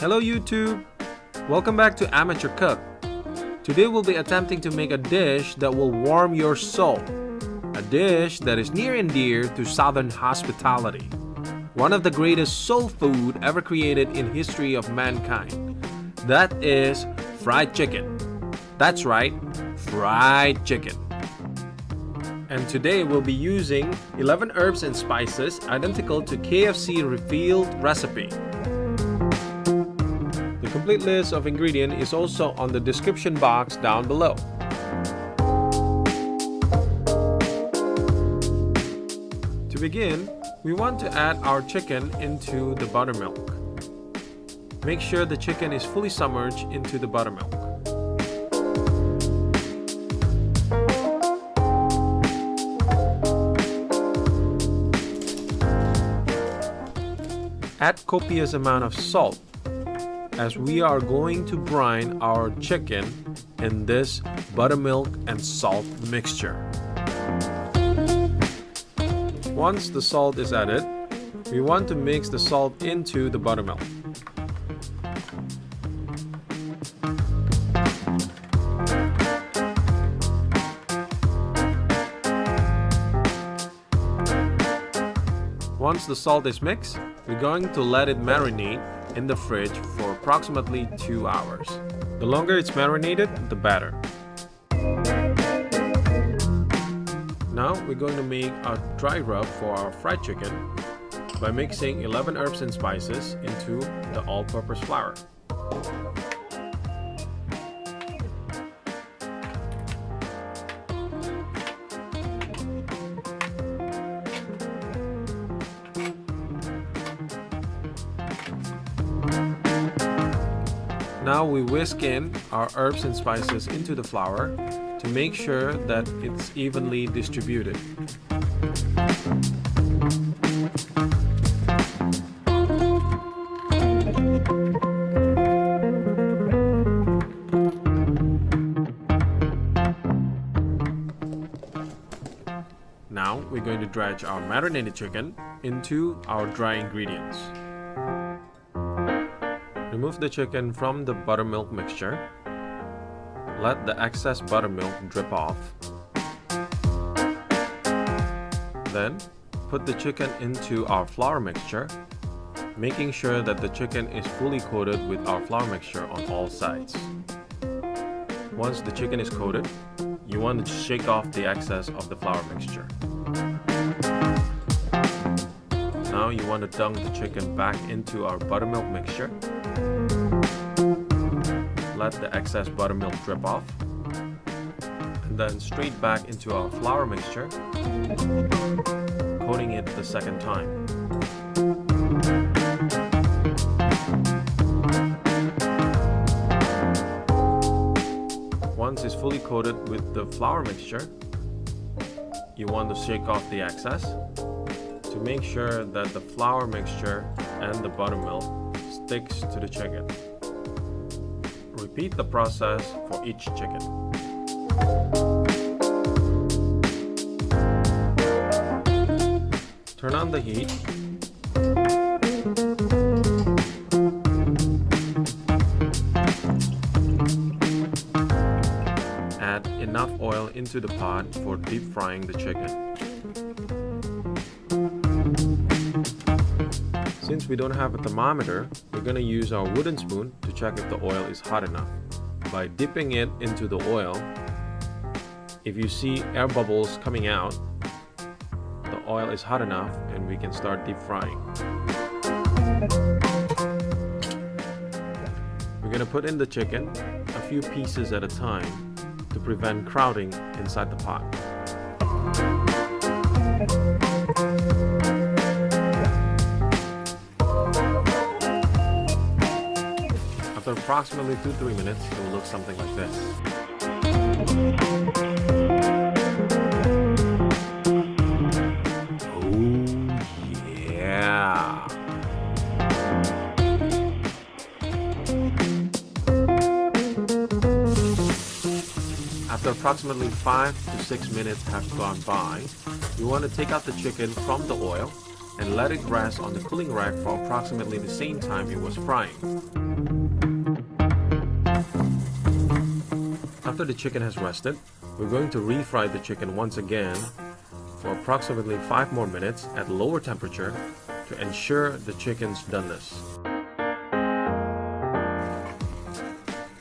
Hello YouTube! Welcome back to Amateur Cook. Today we'll be attempting to make a dish that will warm your soul. A dish that is near and dear to Southern hospitality. One of the greatest soul food ever created in history of mankind. That is fried chicken. That's right, fried chicken. And today we'll be using 11 herbs and spices identical to KFC refilled recipe. The complete list of ingredients is also on the description box down below. To begin, we want to add our chicken into the buttermilk. Make sure the chicken is fully submerged into the buttermilk. Add copious amount of salt, as we are going to brine our chicken in this buttermilk and salt mixture. Once the salt is added, we want to mix the salt into the buttermilk. Once the salt is mixed, we're going to let it marinate in the fridge for approximately 2 hours. The longer it's marinated, the better. Now we're going to make a dry rub for our fried chicken by mixing 11 herbs and spices into the all-purpose flour. Now we whisk in our herbs and spices into the flour to make sure that it's evenly distributed. Now we're going to dredge our marinated chicken into our dry ingredients. Remove the chicken from the buttermilk mixture. Let the excess buttermilk drip off. Then, put the chicken into our flour mixture, making sure that the chicken is fully coated with our flour mixture on all sides. Once the chicken is coated, you want to shake off the excess of the flour mixture. Now you want to dunk the chicken back into our buttermilk mixture. Let the excess buttermilk drip off, and then straight back into our flour mixture, coating it the second time. Once it's fully coated with the flour mixture, you want to shake off the excess to make sure that the flour mixture and the buttermilk sticks to the chicken. Repeat the process for each chicken. Turn on the heat. Add enough oil into the pot for deep frying the chicken. Since we don't have a thermometer, we're going to use our wooden spoon to check if the oil is hot enough. By dipping it into the oil, if you see air bubbles coming out, the oil is hot enough and we can start deep frying. We're going to put in the chicken a few pieces at a time to prevent crowding inside the pot. After approximately 2-3 minutes, it will look something like this. Oh yeah! After approximately 5 to 6 minutes have gone by, you want to take out the chicken from the oil and let it rest on the cooling rack for approximately the same time it was frying. After the chicken has rested, we're going to refry the chicken once again for approximately 5 more minutes at lower temperature to ensure the chicken's doneness.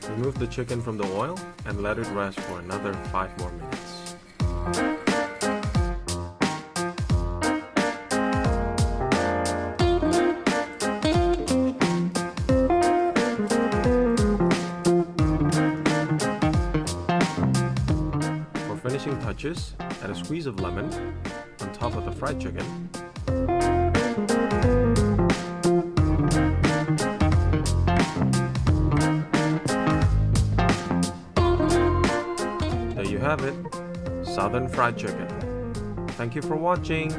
Remove the chicken from the oil and let it rest for another 5 more minutes. For finishing touches, add a squeeze of lemon on top of the fried chicken. There you have it, Southern fried chicken. Thank you for watching.